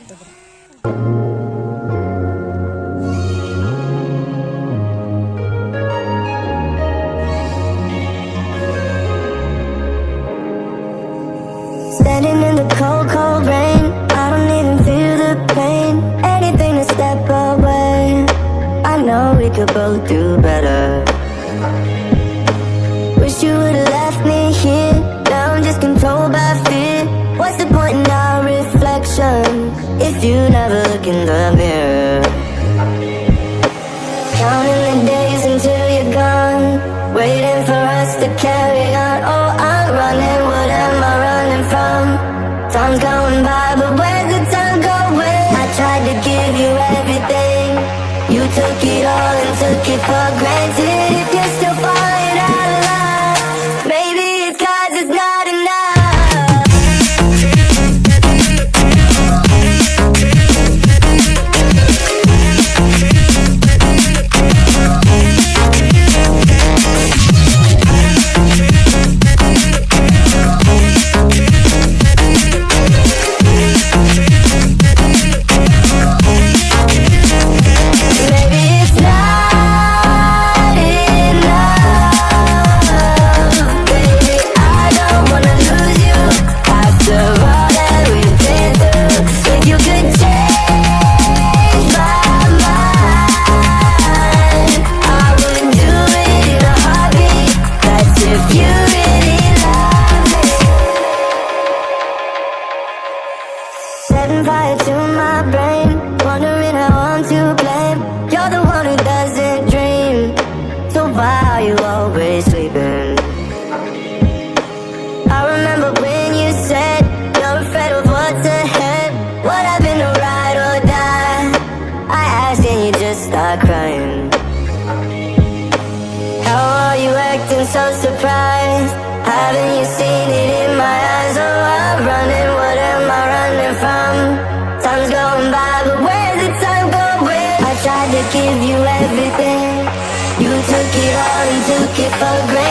Standing in the cold, cold rain, I don't even feel the pain. Anything to step away, I know we could both do better. Wish you would've left me here, now I'm just controlled by fear. What's the point in our reflection, if you never look in the mirror? Counting the days until you're gone, waiting for us to carry on. Oh, I'm running, what am I running from? Time's going by, but where's the time going? I tried to give you everything, you took it all and took it for granted. If you're still falling out of love, maybe it's 'cause it's not enough. Setting fire to my brain, wondering how I'm to blame. You're the one who doesn't dream, so why are you always sleeping? I remember when you said you're afraid of what's ahead. What happened to ride or die? I asked and you just start crying. How are you acting so surprised? Haven't you seen it in my eyes? Oh, I'm running, what am I running from? Time's going by, but where's the time going? I tried to give you everything, you took it all and took it for granted.